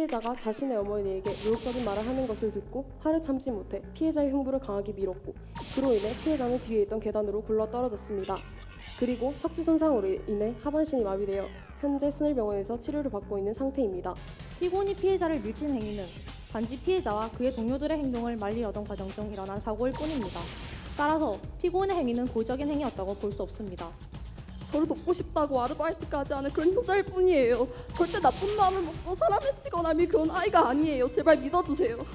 피해자가 자신의 어머니에게 모욕적인 말을 하는 것을 듣고 화를 참지 못해 피해자의 흉부를 강하게 밀었고 그로 인해 피해자는 뒤에 있던 계단으로 굴러 떨어졌습니다. 그리고 척추 손상으로 인해 하반신이 마비되어 현재 스늘병원에서 치료를 받고 있는 상태입니다. 피고인이 피해자를 밀친 행위는 단지 피해자와 그의 동료들의 행동을 말리려던 과정 중 일어난 사고일 뿐입니다. 따라서 피고인의 행위는 고의적인 행위였다고 볼 수 없습니다. 저를 돕고 싶다고 아르바이트까지 하는 그런 효자일 뿐이에요. 절대 나쁜 마음을 먹고 사람을 치거나 밀 그런 아이가 아니에요. 제발 믿어주세요.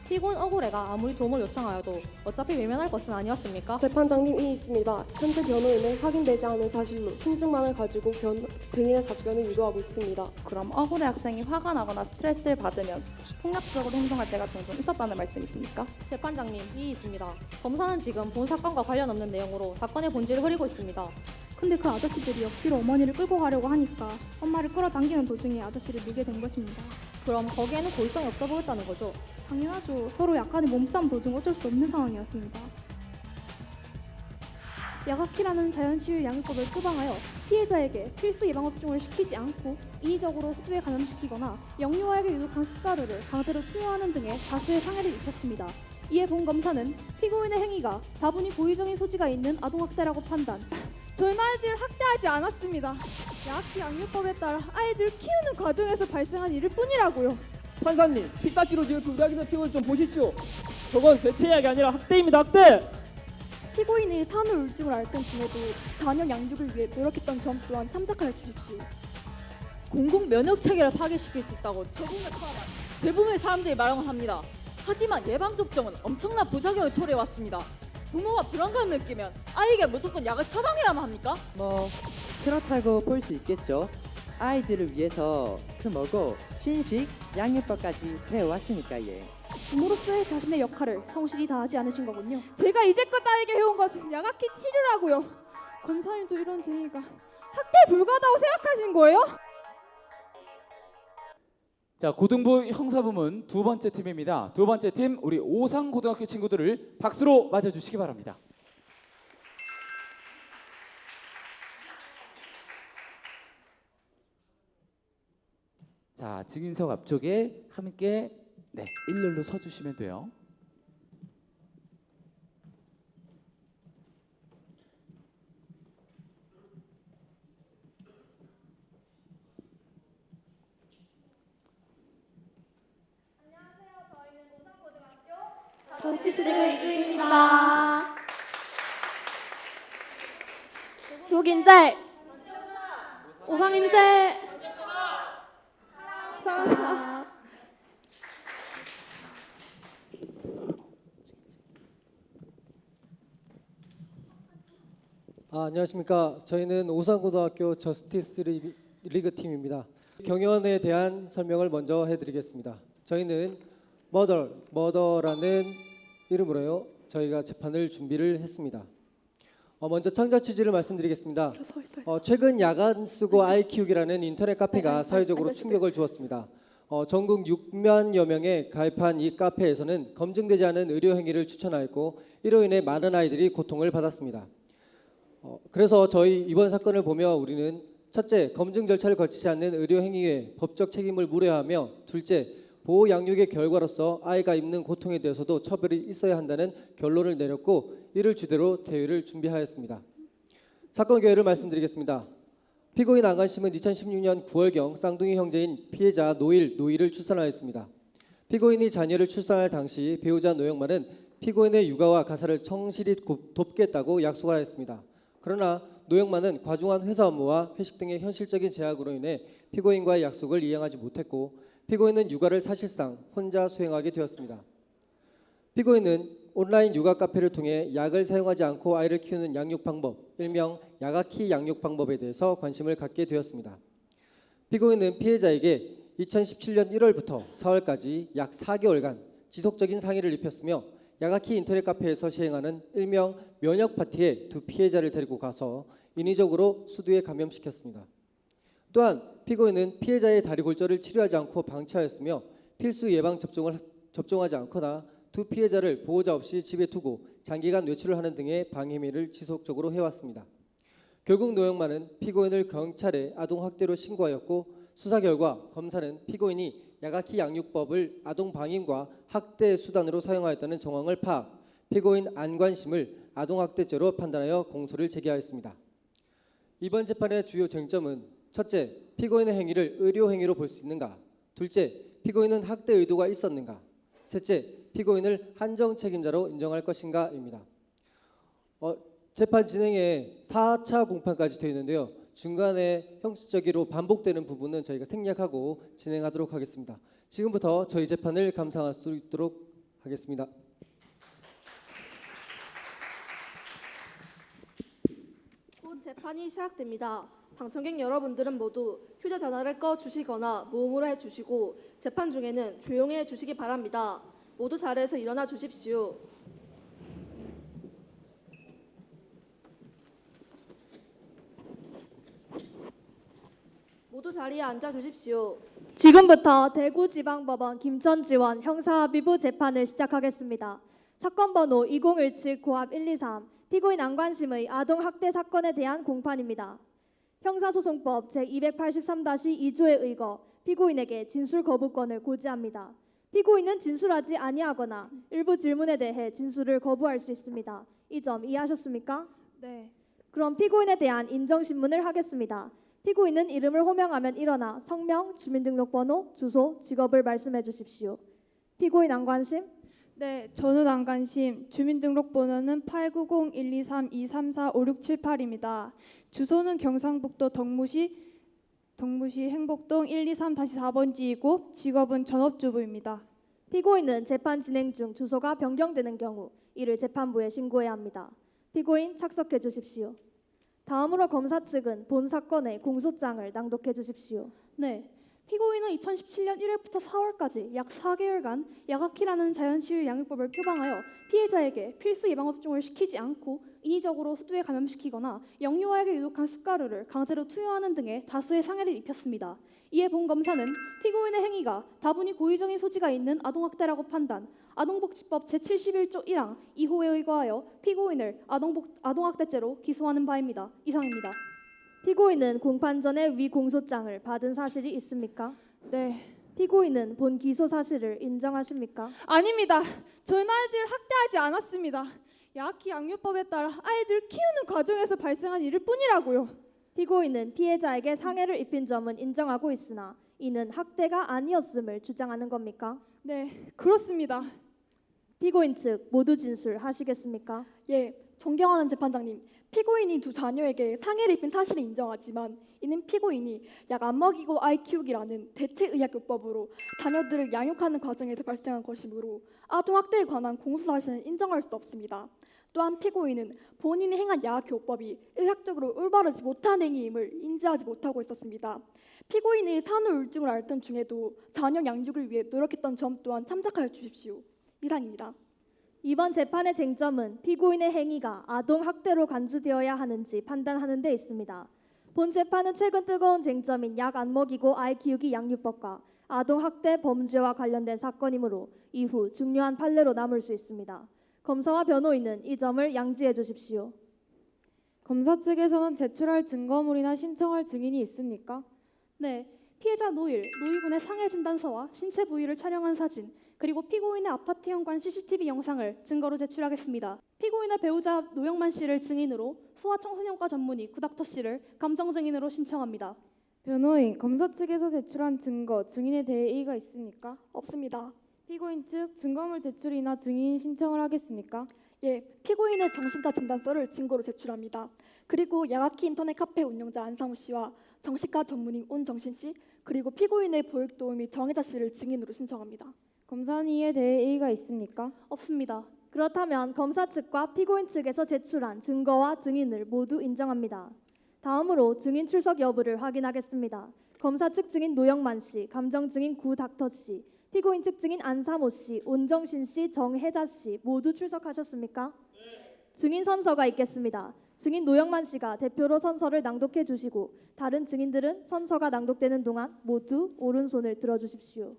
피고인 억울해가 아무리 도움을 요청하여도 어차피 외면할 것은 아니었습니까? 재판장님 이 있습니다. 현재 변호인은 확인되지 않은 사실로 심증만을 가지고 증인의 답변을 유도하고 있습니다. 그럼 억울해 학생이 화가 나거나 스트레스를 받으면 폭력적으로 행동할 때가 종종 있었다는 말씀이십니까? 재판장님 이 있습니다. 검사는 지금 본 사건과 관련 없는 내용으로 사건의 본질을 흐리고 있습니다. 근데 그 아저씨들이 억지로 어머니를 끌고 가려고 하니까 엄마를 끌어당기는 도중에 아저씨를 밀게 된 것입니다. 그럼 거기에는 고의성이 없어 보였다는 거죠? 당연하죠. 서로 약간의 몸싸움 도중 어쩔 수 없는 상황이었습니다. 야각키라는 자연치유 양육법을 표방하여 피해자에게 필수 예방접종을 시키지 않고 인위적으로 수두에 감염시키거나 영유아에게 유독한 숟가루를 강제로 투여하는 등의 다수의 상해를 입혔습니다. 이에 본 검사는 피고인의 행위가 다분히 고의적인 소지가 있는 아동학대라고 판단. 저희는 아이들을 학대하지 않았습니다. 야학기 양육법에 따라 아이들을 키우는 과정에서 발생한 일일 뿐이라고요. 판사님, 피타치로 지금 불가기는 피고인 좀 보십시오. 저건 대체약이 아니라 학대입니다, 학대! 피고인이 산후우울증을 앓던 중에도 자녀 양육을 위해 노력했던 점 또한 참작하여 주십시오. 공공 면역 체계를 파괴시킬 수 있다고 대부분의 사람들이 말하곤 합니다. 하지만 예방 접종은 엄청난 부작용을 초래해 왔습니다. 부모가 불안감을 느끼면 아이에게 무조건 약을 처방해야만 합니까? 뭐 그렇다고 볼 수 있겠죠. 아이들을 위해서 크먹고 신식 양육법까지 해왔으니까 예. 부모로서의 자신의 역할을 성실히 다하지 않으신 거군요. 제가 이제껏 아이에게 해온 것은 야각기 치료라고요. 검사님도 이런 제의가 학대 불가하다고 생각하신 거예요? 자, 고등부 형사부문 두 번째 팀입니다. 두 번째 팀 우리 오상고등학교 친구들을 박수로 맞아주시기 바랍니다. 자, 증인석 앞쪽에 함께 일렬로 서주시면 돼요. 저스티스 리그입니다. 조긴재, 오상인재, 사랑사. 안녕하십니까. 저희는 오상고등학교 저스티스 리그 팀입니다. 경연에 대한 설명을 먼저 해드리겠습니다. 저희는 머더라는 이름으로요 저희가 재판을 준비를 했습니다. 먼저 창작 취지를 말씀드리겠습니다. 최근 야간 쓰고 아이 키우기라는 인터넷 카페가 사회적으로 충격을 주었습니다. 전국 6만여 명에 가입한 이 카페에서는 검증되지 않은 의료 행위를 추천하였고 이로 인해 많은 아이들이 고통을 받았습니다. 그래서 저희 이번 사건을 보며 우리는 첫째, 검증 절차를 거치지 않는 의료 행위에 법적 책임을 물어야 하며 둘째, 보호 양육의 결과로서 아이가 입는 고통에 대해서도 처벌이 있어야 한다는 결론을 내렸고 이를 주제로 대회를 준비하였습니다. 사건 개요를 말씀드리겠습니다. 피고인 안관심은 2016년 9월경 쌍둥이 형제인 피해자 노일을 출산하였습니다. 피고인이 자녀를 출산할 당시 배우자 노영만은 피고인의 육아와 가사를 성실히 돕겠다고 약속을 하였습니다. 그러나 노영만은 과중한 회사 업무와 회식 등의 현실적인 제약으로 인해 피고인과의 약속을 이행하지 못했고 피고인은 육아를 사실상 혼자 수행하게 되었습니다. 피고인은 온라인 육아 카페를 통해 약을 사용하지 않고 아이를 키우는 양육 방법, 일명 야가키 양육 방법에 대해서 관심을 갖게 되었습니다. 피고인은 피해자에게 2017년 1월부터 4월까지 약 4개월간 지속적인 상해를 입혔으며 야가키 인터넷 카페에서 시행하는 일명 면역 파티에 두 피해자를 데리고 가서 인위적으로 수두에 감염시켰습니다. 또한 피고인은 피해자의 다리 골절을 치료하지 않고 방치하였으며 필수 예방 접종을 접종하지 않거나 두 피해자를 보호자 없이 집에 두고 장기간 외출을 하는 등의 방해 행위를 지속적으로 해왔습니다. 결국 노영만은 피고인을 경찰에 아동학대로 신고하였고 수사 결과 검사는 피고인이 야가키 양육법을 아동 방임과 학대 수단으로 사용하였다는 정황을 파악, 피고인 안관심을 아동학대죄로 판단하여 공소를 제기하였습니다. 이번 재판의 주요 쟁점은 첫째, 피고인의 행위를 의료행위로 볼 수 있는가? 둘째, 피고인은 학대 의도가 있었는가? 셋째, 피고인을 한정 책임자로 인정할 것인가입니다. 재판 진행에 4차 공판까지 되어 있는데요. 중간에 형식적으로 반복되는 부분은 저희가 생략하고 진행하도록 하겠습니다. 지금부터 저희 재판을 감상할 수 있도록 하겠습니다. 곧 재판이 시작됩니다. 방청객 여러분들은 모두 휴대전화를 꺼주시거나 무음으로 해주시고 재판 중에는 조용히 해주시기 바랍니다. 모두 자리에서 일어나 주십시오. 모두 자리에 앉아 주십시오. 지금부터 대구지방법원 김천지원 형사합의부 재판을 시작하겠습니다. 사건 번호 2017 고압 123 피고인 안관심의 아동학대 사건에 대한 공판입니다. 형사소송법 제283-2조에 의거 피고인에게 진술 거부권을 고지합니다. 피고인은 진술하지 아니하거나 일부 질문에 대해 진술을 거부할 수 있습니다. 이 점 이해하셨습니까? 네. 그럼 피고인에 대한 인정신문을 하겠습니다. 피고인은 이름을 호명하면 일어나 성명, 주민등록번호, 주소, 직업을 말씀해 주십시오. 피고인 안관심? 네, 저는 안관심. 주민등록번호는 890-123-234-5678입니다. 주소는 경상북도 덕무시 행복동 123-4번지이고 직업은 전업주부입니다. 피고인은 재판 진행 중 주소가 변경되는 경우 이를 재판부에 신고해야 합니다. 피고인 착석해 주십시오. 다음으로 검사 측은 본 사건의 공소장을 낭독해 주십시오. 네. 피고인은 2017년 1월부터 4월까지 약 4개월간 야가키라는 자연치유 양육법을 표방하여 피해자에게 필수 예방접종을 시키지 않고 인위적으로 수두에 감염시키거나 영유아에게 유독한 숟가루를 강제로 투여하는 등의 다수의 상해를 입혔습니다. 이에 본 검사는 피고인의 행위가 다분히 고의적인 소지가 있는 아동학대라고 판단, 아동복지법 제71조 1항 2호에 의거하여 피고인을 아동학대죄로 기소하는 바입니다. 이상입니다. 피고인은 공판 전에 위 공소장을 받은 사실이 있습니까? 네. 피고인은 본 기소 사실을 인정하십니까? 아닙니다. 저는 아이들을 학대하지 않았습니다. 야키 양육법에 따라 아이들을 키우는 과정에서 발생한 일일 뿐이라고요. 피고인은 피해자에게 상해를 입힌 점은 인정하고 있으나 이는 학대가 아니었음을 주장하는 겁니까? 네, 그렇습니다. 피고인 측 모두 진술하시겠습니까? 예, 존경하는 재판장님. 피고인이 두 자녀에게 상해를 입힌 사실을 인정하지만 이는 피고인이 약 안 먹이고 아이 키우기라는 대체의학요법으로 자녀들을 양육하는 과정에서 발생한 것이므로 아동학대에 관한 공소사실은 인정할 수 없습니다. 또한 피고인은 본인이 행한 야학교법이 의학적으로 올바르지 못한 행위임을 인지하지 못하고 있었습니다. 피고인의 산후우울증을 앓던 중에도 자녀 양육을 위해 노력했던 점 또한 참작하여 주십시오. 이상입니다. 이번 재판의 쟁점은 피고인의 행위가 아동학대로 간주되어야 하는지 판단하는 데 있습니다. 본 재판은 최근 뜨거운 쟁점인 약 안 먹이고 아이 키우기 양육법과 아동학대 범죄와 관련된 사건이므로 이후 중요한 판례로 남을 수 있습니다. 검사와 변호인은 이 점을 양지해 주십시오. 검사 측에서는 제출할 증거물이나 신청할 증인이 있습니까? 네. 피해자 노희군의 상해 진단서와 신체 부위를 촬영한 사진, 그리고 피고인의 아파트 현관 CCTV 영상을 증거로 제출하겠습니다. 피고인의 배우자 노영만 씨를 증인으로, 소아청소년과 전문의 구닥터 씨를 감정 증인으로 신청합니다. 변호인, 검사 측에서 제출한 증거, 증인에 대해 이의가 있습니까? 없습니다. 피고인 측 증거물 제출이나 증인 신청을 하겠습니까? 예, 피고인의 정신과 진단서를 증거로 제출합니다. 그리고 야가키 인터넷 카페 운영자 안상우 씨와 정신과 전문의 온정신 씨, 그리고 피고인의 보육도우미 정혜자 씨를 증인으로 신청합니다. 검사는 이에 대해 이의가 있습니까? 없습니다. 그렇다면 검사 측과 피고인 측에서 제출한 증거와 증인을 모두 인정합니다. 다음으로 증인 출석 여부를 확인하겠습니다. 검사 측 증인 노영만 씨, 감정 증인 구닥터 씨, 피고인 측 증인 안사모 씨, 온정신 씨, 정혜자 씨 모두 출석하셨습니까? 네. 증인 선서가 있겠습니다. 증인 노영만 씨가 대표로 선서를 낭독해 주시고 다른 증인들은 선서가 낭독되는 동안 모두 오른손을 들어주십시오.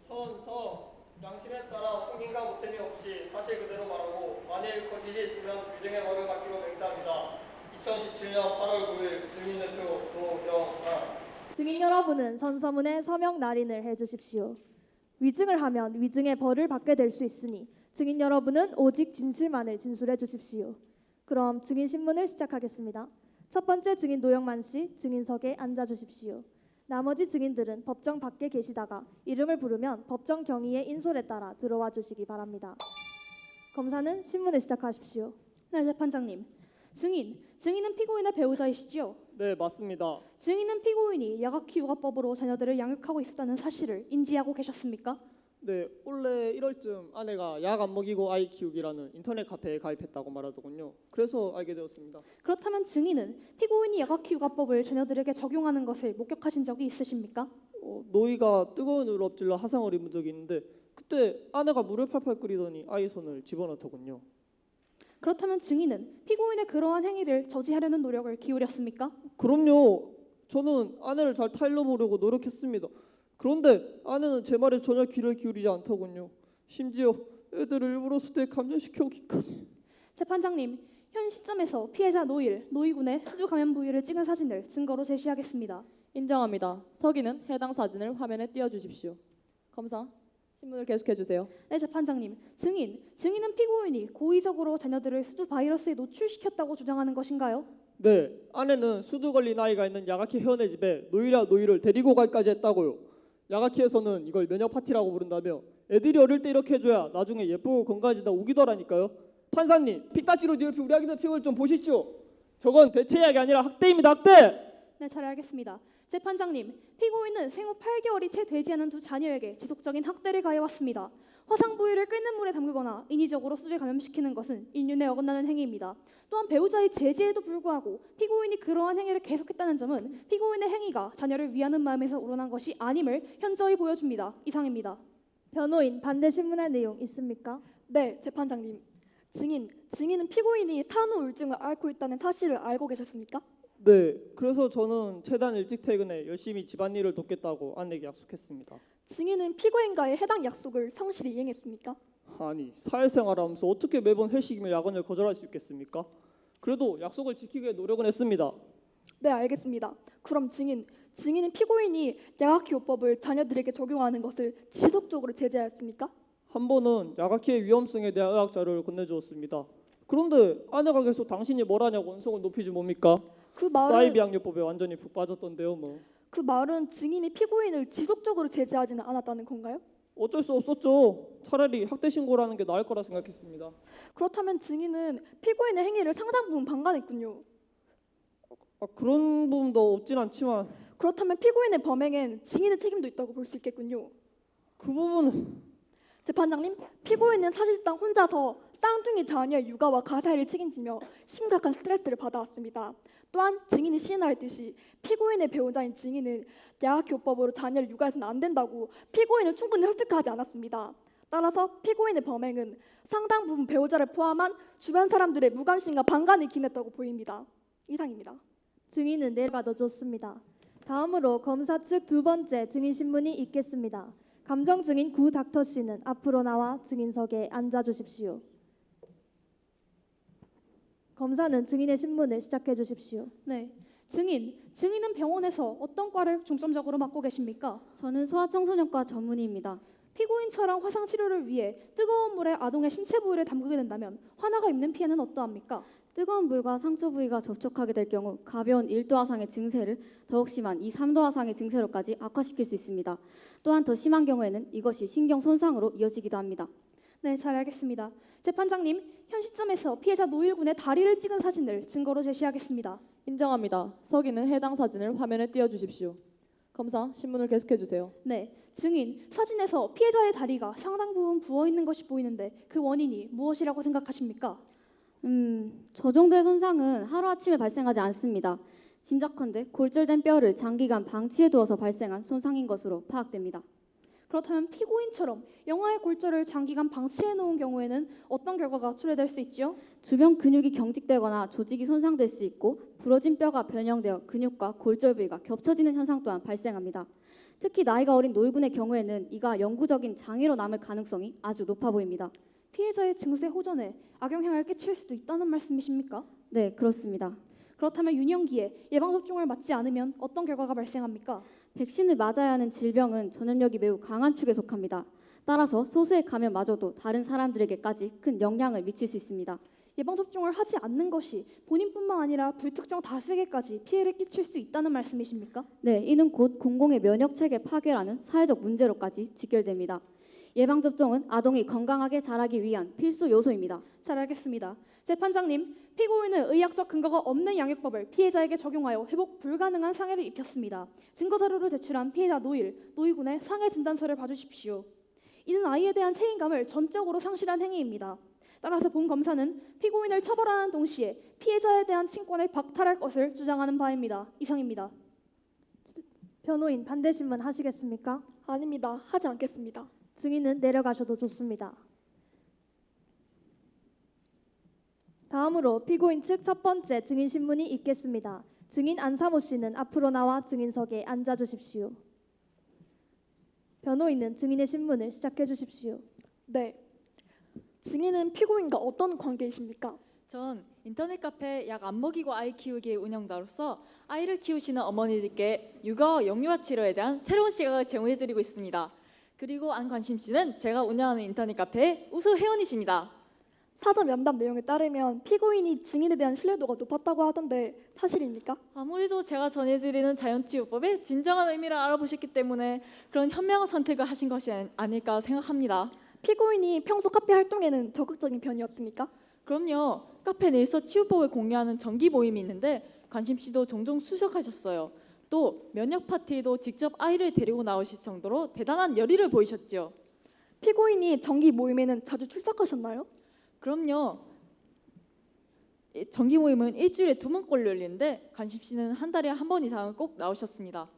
선서 양심에 따라 숨김과 보탬이 없이 사실 그대로 말하고 만일 거짓이 있으면 유등의 벌을 받기로 맹세합니다. 2017년 8월 9일 증인 대표 노영만. 증인 여러분은 선서문에 서명 날인을 해주십시오. 위증을 하면 위증의 벌을 받게 될 수 있으니 증인 여러분은 오직 진실만을 진술해 주십시오. 그럼 증인 신문을 시작하겠습니다. 첫 번째 증인 노영만 씨 증인석에 앉아 주십시오. 나머지 증인들은 법정 밖에 계시다가 이름을 부르면 법정 경위의 인솔에 따라 들어와 주시기 바랍니다. 검사는 신문을 시작하십시오. 네, 재판장님. 증인은 피고인의 배우자이시지요? 네, 맞습니다. 증인은 피고인이 야각휴가법으로 자녀들을 양육하고 있었다는 사실을 인지하고 계셨습니까? 네, 원래 1월쯤 아내가 약 안 먹이고 아이 키우기라는 인터넷 카페에 가입했다고 말하더군요. 그래서 알게 되었습니다. 그렇다면 증인은 피고인이 야각휴가법을 자녀들에게 적용하는 것을 목격하신 적이 있으십니까? 노이가 뜨거운 물을 엎질러 화상을 입은 적이 있는데 그때 아내가 물을 팔팔 끓이더니 아이 손을 집어넣더군요. 그렇다면 증인은 피고인의 그러한 행위를 저지하려는 노력을 기울였습니까? 그럼요. 저는 아내를 잘 타일러 보려고 노력했습니다. 그런데 아내는 제 말에 전혀 귀를 기울이지 않더군요. 심지어 애들을 일부러 수대에 감염시켜 오기까지. 재판장님, 현 시점에서 피해자 노이군의 수두 감염 부위를 찍은 사진을 증거로 제시하겠습니다. 인정합니다. 서기는 해당 사진을 화면에 띄워주십시오. 검사, 신문을 계속해 주세요. 네, 재판장님. 증인은 피고인이 고의적으로 자녀들을 수두 바이러스에 노출시켰다고 주장하는 것인가요? 네, 아내는 수두 걸린 아이가 있는 야가키 회원의 집에 노이를 데리고 갈까지 했다고요. 야가키에서는 이걸 면역 파티라고 부른다며 애들이 어릴 때 이렇게 해줘야 나중에 예쁘고 건강해진다 우기더라니까요. 판사님, 피까지로 뒤엎인 우리 아기들 피부를 좀 보시죠. 저건 대체약이 아니라 학대입니다, 학대. 네, 잘 알겠습니다. 재판장님, 피고인은 생후 8개월이 채 되지 않은 두 자녀에게 지속적인 학대를 가해왔습니다. 화상 부위를 끓는 물에 담그거나 인위적으로 수두에 감염시키는 것은 인륜에 어긋나는 행위입니다. 또한 배우자의 제지에도 불구하고 피고인이 그러한 행위를 계속했다는 점은 피고인의 행위가 자녀를 위하는 마음에서 우러난 것이 아님을 현저히 보여줍니다. 이상입니다. 변호인 반대 신문할 내용 있습니까? 네, 재판장님. 증인은 피고인이 산후 우울증을 앓고 있다는 사실을 알고 계셨습니까? 네, 그래서 저는 최대한 일찍 퇴근해 열심히 집안일을 돕겠다고 아내에게 약속했습니다. 증인은 피고인과의 해당 약속을 성실히 이행했습니까? 아니, 사회생활하면서 어떻게 매번 회식이며 야근을 거절할 수 있겠습니까? 그래도 약속을 지키기 위해 노력은 했습니다. 네, 알겠습니다. 그럼 증인은 피고인이 야가키요법을 자녀들에게 적용하는 것을 지속적으로 제재하였습니까? 한 번은 야가키의 위험성에 대한 의학 자료를 건네주었습니다. 그런데 아내가 계속 당신이 뭘 하냐고 언성을 높이지 뭡니까? 사이비약요법에 완전히 푹 빠졌던데요, 뭐. 그 말은 증인이 피고인을 지속적으로 제재하지는 않았다는 건가요? 어쩔 수 없었죠. 차라리 학대 신고를 하는 게 나을 거라 생각했습니다. 그렇다면 증인은 피고인의 행위를 상당 부분 방관했군요. 그런 부분도 없진 않지만 그렇다면 피고인의 범행엔 증인의 책임도 있다고 볼 수 있겠군요. 그 부분은 재판장님, 피고인은 사실상 혼자서 쌍둥이 자녀의 육아와 가사일을 책임지며 심각한 스트레스를 받아왔습니다. 또한 증인이 시인하였듯이 피고인의 배우자인 증인은 야가키요법으로 자녀를 육아해서는 안 된다고 피고인을 충분히 설득하지 않았습니다. 따라서 피고인의 범행은 상당 부분 배우자를 포함한 주변 사람들의 무관심과 방관이 기인했다고 보입니다. 이상입니다. 증인은 내려가도 좋습니다. 다음으로 검사 측 두 번째 증인 신문이 있겠습니다. 감정 증인 구 닥터 씨는 앞으로 나와 증인석에 앉아 주십시오. 검사는 증인의 신문을 시작해 주십시오. 네, 증인은 병원에서 어떤 과를 중점적으로 맡고 계십니까? 저는 소아청소년과 전문의입니다. 피고인처럼 화상 치료를 위해 뜨거운 물에 아동의 신체 부위를 담그게 된다면 화나가 입는 피해는 어떠합니까? 뜨거운 물과 상처 부위가 접촉하게 될 경우 가벼운 1도 화상의 증세를 더욱 심한 2, 3도 화상의 증세로까지 악화시킬 수 있습니다. 또한 더 심한 경우에는 이것이 신경 손상으로 이어지기도 합니다. 네, 잘 알겠습니다. 재판장님, 현 시점에서 피해자 노일군의 다리를 찍은 사진을 증거로 제시하겠습니다. 인정합니다. 서기는 해당 사진을 화면에 띄워주십시오. 검사, 신문을 계속해 주세요. 네, 증인, 사진에서 피해자의 다리가 상당 부분 부어있는 것이 보이는데 그 원인이 무엇이라고 생각하십니까? 저 정도의 손상은 하루아침에 발생하지 않습니다. 짐작컨대 골절된 뼈를 장기간 방치해두어서 발생한 손상인 것으로 파악됩니다. 그렇다면 피고인처럼 영아의 골절을 장기간 방치해 놓은 경우에는 어떤 결과가 초래될 수 있죠? 주변 근육이 경직되거나 조직이 손상될 수 있고 부러진 뼈가 변형되어 근육과 골절 부위가 겹쳐지는 현상 또한 발생합니다. 특히 나이가 어린 노일군의 경우에는 이가 영구적인 장애로 남을 가능성이 아주 높아 보입니다. 피해자의 증세 호전에 악영향을 끼칠 수도 있다는 말씀이십니까? 네, 그렇습니다. 그렇다면 유년기에 예방접종을 맞지 않으면 어떤 결과가 발생합니까? 백신을 맞아야 하는 질병은 전염력이 매우 강한 축에 속합니다. 따라서 소수의 감염마저도 다른 사람들에게까지 큰 영향을 미칠 수 있습니다. 예방접종을 하지 않는 것이 본인뿐만 아니라 불특정 다수에게까지 피해를 끼칠 수 있다는 말씀이십니까? 네, 이는 곧 공공의 면역체계 파괴라는 사회적 문제로까지 직결됩니다. 예방접종은 아동이 건강하게 자라기 위한 필수 요소입니다. 잘 알겠습니다. 재판장님, 피고인은 의학적 근거가 없는 양육법을 피해자에게 적용하여 회복 불가능한 상해를 입혔습니다. 증거 자료를 제출한 피해자 노이군의 상해 진단서를 봐주십시오. 이는 아이에 대한 책임감을 전적으로 상실한 행위입니다. 따라서 본 검사는 피고인을 처벌하는 동시에 피해자에 대한 친권을 박탈할 것을 주장하는 바입니다. 이상입니다. 변호인 반대 신문 하시겠습니까? 아닙니다. 하지 않겠습니다. 증인은 내려가셔도 좋습니다. 다음으로 피고인 측 첫 번째 증인 신문이 있겠습니다. 증인 안사모 씨는 앞으로 나와 증인석에 앉아 주십시오. 변호인은 증인의 신문을 시작해 주십시오. 네. 증인은 피고인과 어떤 관계이십니까? 전 인터넷 카페 약 안 먹이고 아이 키우기의 운영자로서 아이를 키우시는 어머니들께 육아와 영유아 치료에 대한 새로운 시각을 제공해드리고 있습니다. 그리고 안관심 씨는 제가 운영하는 인터넷 카페의 우수 회원이십니다. 사전 면담 내용에 따르면 피고인이 증인에 대한 신뢰도가 높았다고 하던데 사실입니까? 아무래도 제가 전해드리는 자연치유법의 진정한 의미를 알아보셨기 때문에 그런 현명한 선택을 하신 것이 아닐까 생각합니다. 피고인이 평소 카페 활동에는 적극적인 편이었습니까? 그럼요. 카페 내에서 치유법을 공유하는 정기 모임이 있는데 관심 씨도 종종 수석하셨어요. 또 면역 파티에도 직접 아이를 데리고 나오실 정도로 대단한 열의를 보이셨죠. 피고인이 정기 모임에는 자주 출석하셨나요? 그럼요. 정기 모임은 일주일에 2번꼴 열리는데 관심 씨는 한 달에 한 번 이상은 꼭 나오셨습니다.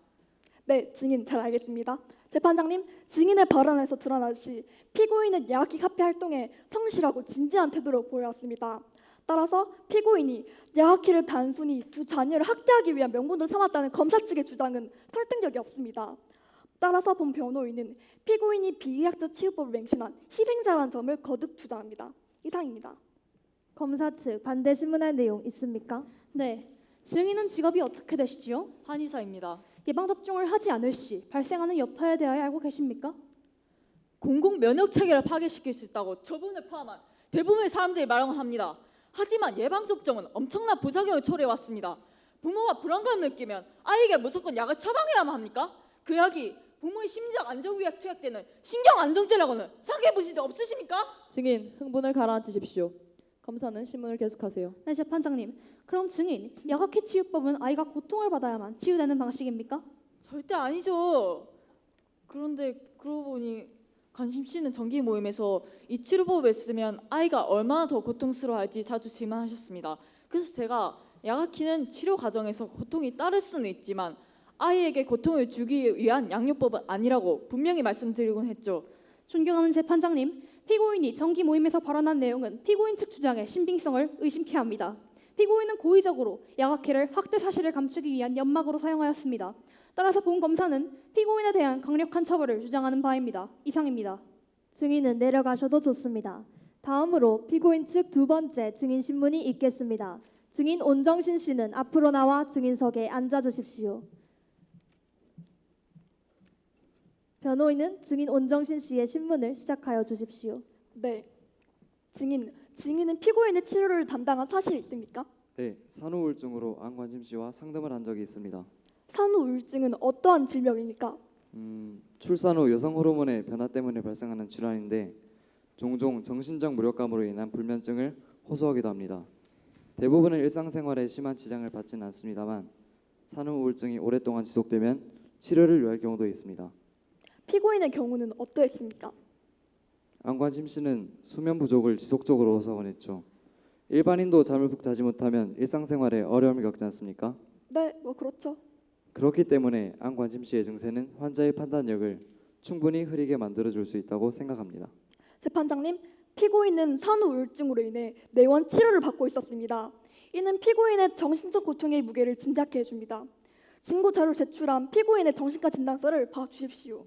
네, 증인 잘 알겠습니다. 재판장님, 증인의 발언에서 드러나듯이 피고인은 야학기 카페 활동에 성실하고 진지한 태도를 보여왔습니다. 따라서 피고인이 야학기를 단순히 두 자녀를 학대하기 위한 명분으로 삼았다는 검사 측의 주장은 설득력이 없습니다. 따라서 본 변호인은 피고인이 비의학적 치유법을 맹신한 희생자라는 점을 거듭 주장합니다. 이상입니다. 검사 측 반대 신문할 내용 있습니까? 네. 증인은 직업이 어떻게 되시지요? 한의사입니다. 예방접종을 하지 않을 시 발생하는 여파에 대하여 알고 계십니까? 공공 면역 체계를 파괴시킬 수 있다고 저분을 포함한 대부분의 사람들이 말하곤 합니다. 하지만 예방 접종은 엄청난 부작용을 초래해왔습니다. 부모가 불안감을 느끼면 아이에게 무조건 약을 처방해야만 합니까? 그 약이 부모의 심리적 안정위에 투약되는 신경 안정제라고는 생각해 보신 적 없으십니까? 증인, 흥분을 가라앉히십시오. 검사는 신문을 계속하세요. 네, 재판장님. 그럼 증인, 야각기 치유법은 아이가 고통을 받아야만 치유되는 방식입니까? 절대 아니죠. 그런데 그러고 보니 관심 씨는 정기 모임에서 이 치료법을 쓰면 아이가 얼마나 더 고통스러워할지 자주 질문하셨습니다. 그래서 제가 야각키는 치료 과정에서 고통이 따를 수는 있지만 아이에게 고통을 주기 위한 양육법은 아니라고 분명히 말씀드리곤 했죠. 존경하는 재판장님, 피고인이 정기 모임에서 발언한 내용은 피고인 측 주장의 신빙성을 의심케 합니다. 피고인은 고의적으로 야각키를 학대 사실을 감추기 위한 연막으로 사용하였습니다. 따라서 본 검사는 피고인에 대한 강력한 처벌을 주장하는 바입니다. 이상입니다. 증인은 내려가셔도 좋습니다. 다음으로 피고인 측 두 번째 증인 신문이 있겠습니다. 증인 온정신 씨는 앞으로 나와 증인석에 앉아 주십시오. 변호인은 증인 온정신 씨의 신문을 시작하여 주십시오. 네. 증인은 피고인의 치료를 담당한 사실이 있습니까? 네, 산후우울증으로 안관심 씨와 상담을 한 적이 있습니다. 산후우울증은 어떠한 질병입니까? 출산 후 여성 호르몬의 변화 때문에 발생하는 질환인데 종종 정신적 무력감으로 인한 불면증을 호소하기도 합니다. 대부분은 일상생활에 심한 지장을 받지는 않습니다만 산후우울증이 오랫동안 지속되면 치료를 요할 경우도 있습니다. 피고인의 경우는 어떠했습니까? 안관심 씨는 수면 부족을 지속적으로 호소하곤 했죠. 일반인도 잠을 푹 자지 못하면 일상생활에 어려움을 겪지 않습니까? 네, 그렇죠. 그렇기 때문에 안관심 씨의 증세는 환자의 판단력을 충분히 흐리게 만들어줄 수 있다고 생각합니다. 재판장님, 피고인은 산후우울증으로 인해 내원 치료를 받고 있었습니다. 이는 피고인의 정신적 고통의 무게를 짐작해 해줍니다. 증거 자료를 제출한 피고인의 정신과 진단서를 봐주십시오.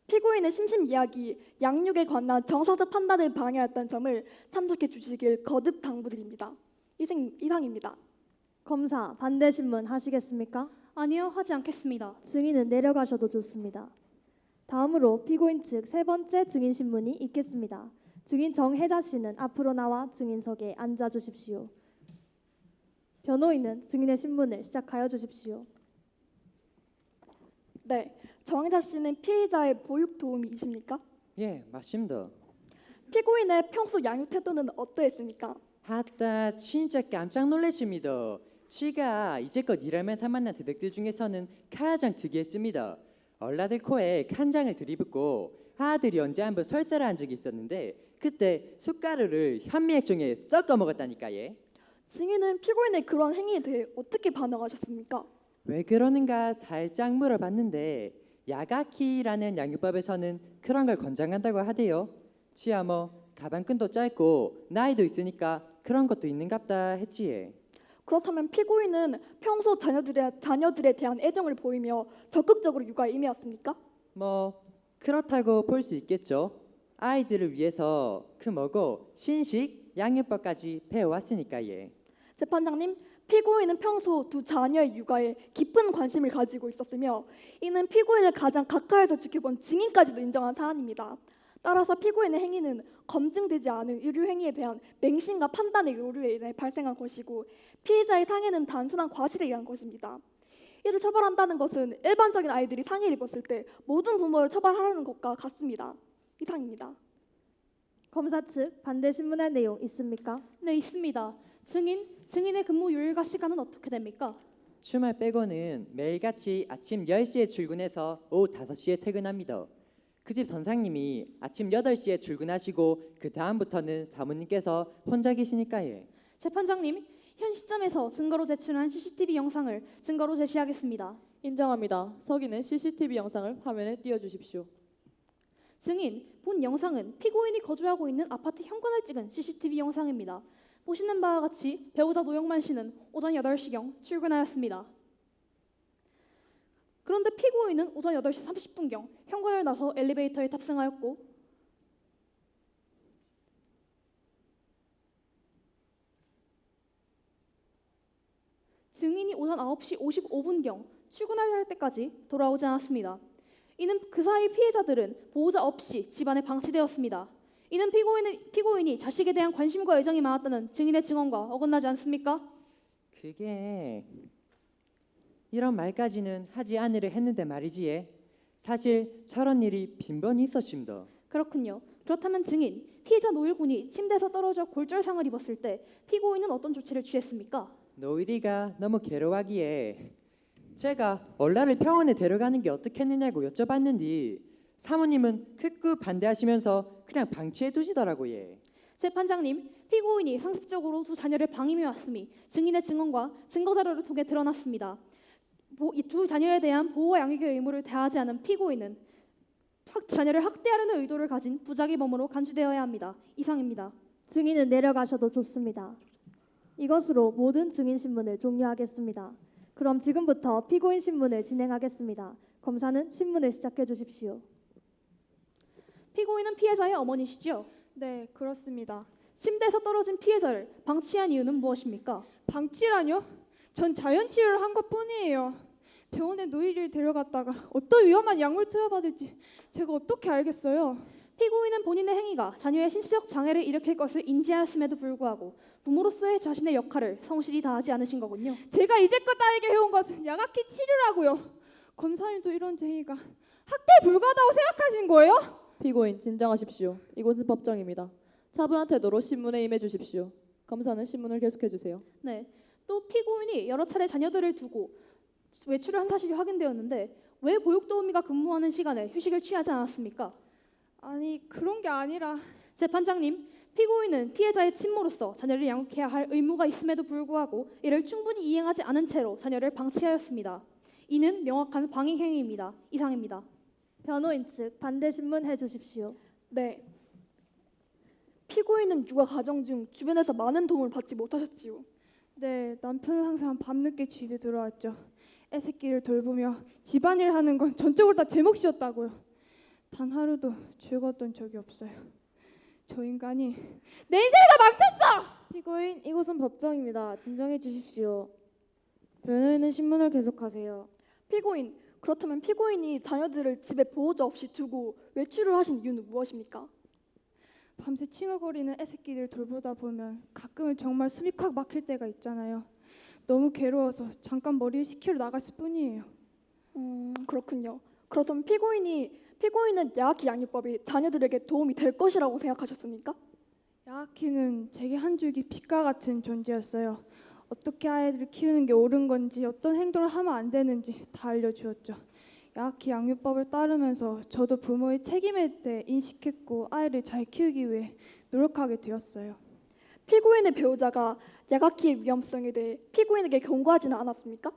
피고인의 심신 이야기, 양육에 관한 정서적 판단을 방해했다는 점을 참조해 주시길 거듭 당부드립니다. 이상입니다. 검사 반대 신문 하시겠습니까? 아니요, 하지 않겠습니다. 증인은 내려가셔도 좋습니다. 다음으로 피고인 측 세 번째 증인 신문이 있겠습니다. 증인 정혜자 씨는 앞으로 나와 증인석에 앉아 주십시오. 변호인은 증인의 신문을 시작하여 주십시오. 네, 정혜자 씨는 피해자의 보육 도우미이십니까? 예, 맞습니다. 피고인의 평소 양육 태도는 어떠했습니까? 하따 진짜 깜짝 놀랐습니다. 지가 이제껏 일하면서 만난 대덕들 중에서는 가장 특이했습니다. 얼라들 코에 간장을 들이붓고 아들이 언제 한번 설사를 한 적이 있었는데 그때 숟가루를 현미액종에 섞어 먹었다니까 예. 증인은 피고인의 그런 행위에 대해 어떻게 반응하셨습니까? 왜 그러는가 살짝 물어봤는데 야가키라는 양육법에서는 그런 걸 권장한다고 하대요. 지야 뭐 가방끈도 짧고 나이도 있으니까 그런 것도 있는갑다 했지. 예. 그렇다면 피고인은 평소 자녀들에 대한 애정을 보이며 적극적으로 육아에 임해왔습니까? 뭐 그렇다고 볼 수 있겠죠. 아이들을 위해서 그 뭐고 신식 양육법까지 배워왔으니까 예. 재판장님, 피고인은 평소 두 자녀의 육아에 깊은 관심을 가지고 있었으며 이는 피고인을 가장 가까이서 지켜본 증인까지도 인정한 사안입니다. 따라서 피고인의 행위는 검증되지 않은 의료 행위에 대한 맹신과 판단의 오류에 인해 발생한 것이고 피해자의 상해는 단순한 과실에 의한 것입니다. 이를 처벌한다는 것은 일반적인 아이들이 상해를 입었을 때 모든 부모를 처벌하라는 것과 같습니다. 이상입니다. 검사 측 반대 신문할 내용 있습니까? 네, 있습니다. 증인의 근무 요일과 시간은 어떻게 됩니까? 주말 빼고는 매일같이 아침 10시에 출근해서 오후 5시에 퇴근합니다. 그 집 선상님이 아침 8시에 출근하시고 그 다음부터는 사모님께서 혼자 계시니까 예. 재판장님, 현 시점에서 증거로 제출한 CCTV 영상을 증거로 제시하겠습니다. 인정합니다. 서기는 CCTV 영상을 화면에 띄워주십시오. 증인, 본 영상은 피고인이 거주하고 있는 아파트 현관을 찍은 CCTV 영상입니다. 보시는 바와 같이 배우자 노영만 씨는 오전 8시경 출근하였습니다. 그런데 피고인은 오전 8시 30분경 현관을 나서 엘리베이터에 탑승하였고 증인이 오전 9시 55분경 출근할 때까지 돌아오지 않았습니다. 이는 그 사이 피해자들은 보호자 없이 집안에 방치되었습니다. 이는 피고인이 자식에 대한 관심과 애정이 많았다는 증인의 증언과 어긋나지 않습니까? 그게 이런 말까지는 하지 않으려 했는데 말이지 예. 사실 저런 일이 빈번히 있었습니다. 그렇군요. 그렇다면 증인, 피해자 노일군이 침대에서 떨어져 골절상을 입었을 때 피고인은 어떤 조치를 취했습니까? 노일이가 너무 괴로워하기에 제가 얼라를 병원에 데려가는 게 어떻겠느냐고 여쭤봤는데 사모님은 극구 반대하시면서 그냥 방치해 두시더라고 예. 재판장님, 피고인이 상습적으로 두 자녀를 방임해 왔음이 증인의 증언과 증거 자료를 통해 드러났습니다. 이 두 자녀에 대한 보호와 양육의 의무를 다하지 않은 피고인은 자녀를 학대하려는 의도를 가진 부작위범으로 간주되어야 합니다. 이상입니다. 증인은 내려가셔도 좋습니다. 이것으로 모든 증인 신문을 종료하겠습니다. 그럼 지금부터 피고인 신문을 진행하겠습니다. 검사는 신문을 시작해 주십시오. 피고인은 피해자의 어머니시죠? 네, 그렇습니다. 침대에서 떨어진 피해자를 방치한 이유는 무엇입니까? 방치라뇨? 전 자연 치유를 한 것뿐이에요. 병원에 노일이를 데려갔다가 어떤 위험한 약물 투여받을지 제가 어떻게 알겠어요? 피고인은 본인의 행위가 자녀의 신체적 장애를 일으킬 것을 인지하였음에도 불구하고 부모로서의 자신의 역할을 성실히 다하지 않으신 거군요. 제가 이제껏 딸에게 해온 것은 야가키 치료라고요. 검사님도 이런 제 행위가 학대에 불과하다고 생각하신 거예요? 피고인 진정하십시오. 이곳은 법정입니다. 차분한 태도로 신문에 임해 주십시오. 검사는 신문을 계속해 주세요. 네. 또 피고인이 여러 차례 자녀들을 두고 외출을 한 사실이 확인되었는데 왜 보육도우미가 근무하는 시간에 휴식을 취하지 않았습니까? 아니, 그런 게 아니라 재판장님, 피고인은 피해자의 친모로서 자녀를 양육해야 할 의무가 있음에도 불구하고 이를 충분히 이행하지 않은 채로 자녀를 방치하였습니다. 이는 명확한 방해 행위입니다. 이상입니다. 변호인 측 반대 신문해 주십시오. 네. 피고인은 육아 과정 중 주변에서 많은 도움을 받지 못하셨지요. 네, 남편은 항상 밤늦게 집에 들어왔죠. 애새끼를 돌보며 집안일 하는 건 전적으로 다 제 몫이었다고요. 단 하루도 즐거웠던 적이 없어요. 저 인간이 내 인생을 다 망쳤어! 피고인, 이곳은 법정입니다. 진정해 주십시오. 변호인은 신문을 계속하세요. 피고인, 그렇다면 피고인이 자녀들을 집에 보호자 없이 두고 외출을 하신 이유는 무엇입니까? 밤새 칭얼거리는 애새끼들 돌보다 보면 가끔은 정말 숨이 콱 막힐 때가 있잖아요. 너무 괴로워서 잠깐 머리를 식히러 나갔을 뿐이에요. 그렇군요. 그렇다면 피고인은 야아키 양육법이 자녀들에게 도움이 될 것이라고 생각하셨습니까? 야아키는 제게 한 줄기 빛과 같은 존재였어요. 어떻게 아이들을 키우는 게 옳은 건지, 어떤 행동을 하면 안 되는지 다 알려주었죠. 야아키 양육법을 따르면서 저도 부모의 책임에 대해 인식했고 아이를 잘 키우기 위해 노력하게 되었어요. 피고인의 배우자가 야가키의 위험성에 대해 피고인에게 경고하지는 않았습니까?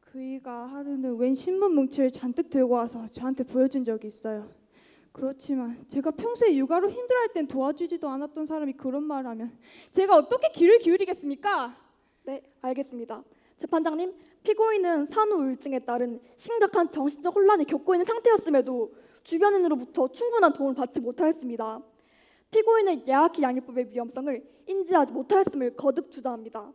그이가 하루는 웬 신문 뭉치를 잔뜩 들고 와서 저한테 보여준 적이 있어요. 그렇지만 제가 평소에 육아로 힘들어할 땐 도와주지도 않았던 사람이 그런 말을 하면 제가 어떻게 귀를 기울이겠습니까? 네, 알겠습니다. 재판장님, 피고인은 산후 우울증에 따른 심각한 정신적 혼란을 겪고 있는 상태였음에도 주변인으로부터 충분한 도움을 받지 못하였습니다. 피고인은 야아키 양육법의 위험성을 인지하지 못하였음을 거듭 주장합니다.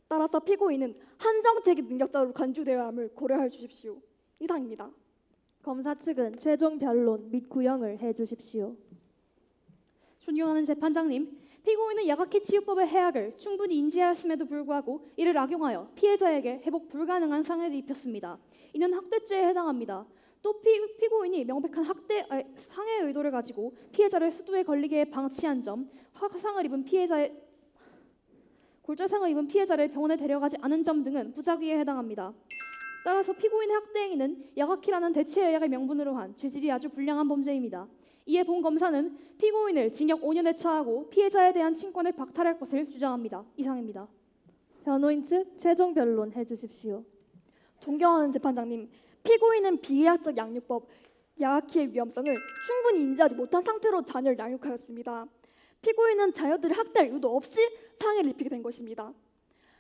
따라서 피고인은 한정책임 능력자로 간주되어야 함을 고려해 주십시오. 이상입니다. 검사 측은 최종 변론 및 구형을 해주십시오. 존경하는 재판장님, 피고인은 야가키 치유법의 해악을 충분히 인지하였음에도 불구하고 이를 악용하여 피해자에게 회복 불가능한 상해를 입혔습니다. 이는 학대죄에 해당합니다. 또 피고인이 명백한 상해 의도를 가지고 피해자를 수두에 걸리게 방치한 점, 골절상을 입은 피해자를 병원에 데려가지 않은 점 등은 부작위에 해당합니다. 따라서 피고인의 학대 행위는 야가키라는 대체 의학의 명분으로 한 죄질이 아주 불량한 범죄입니다. 이에 본 검사는 피고인을 징역 5년에 처하고 피해자에 대한 친권을 박탈할 것을 주장합니다. 이상입니다. 변호인 측 최종 변론 해주십시오. 존경하는 재판장님, 피고인은 비의학적 양육법 야아키의 위험성을 충분히 인지하지 못한 상태로 자녀를 양육하였습니다. 피고인은 자녀들을 학대할 이유도 없이 상해를 입히게 된 것입니다.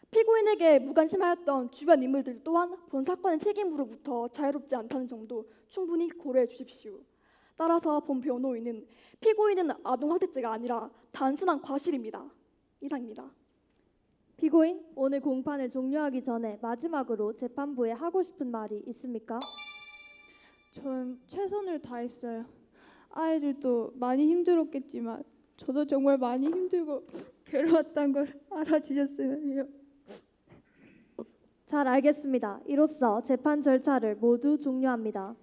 피고인에게 무관심하였던 주변 인물들 또한 본 사건의 책임으로부터 자유롭지 않다는 점도 충분히 고려해 주십시오. 따라서 본 변호인은 피고인은 아동학대죄가 아니라 단순한 과실입니다. 이상입니다. 피고인, 오늘 공판을 종료하기 전에 마지막으로 재판부에 하고 싶은 말이 있습니까? 전 최선을 다했어요. 아이들도 많이 힘들었겠지만 저도 정말 많이 힘들고 괴로웠던 걸 알아주셨으면 해요. 잘 알겠습니다. 이로써 재판 절차를 모두 종료합니다.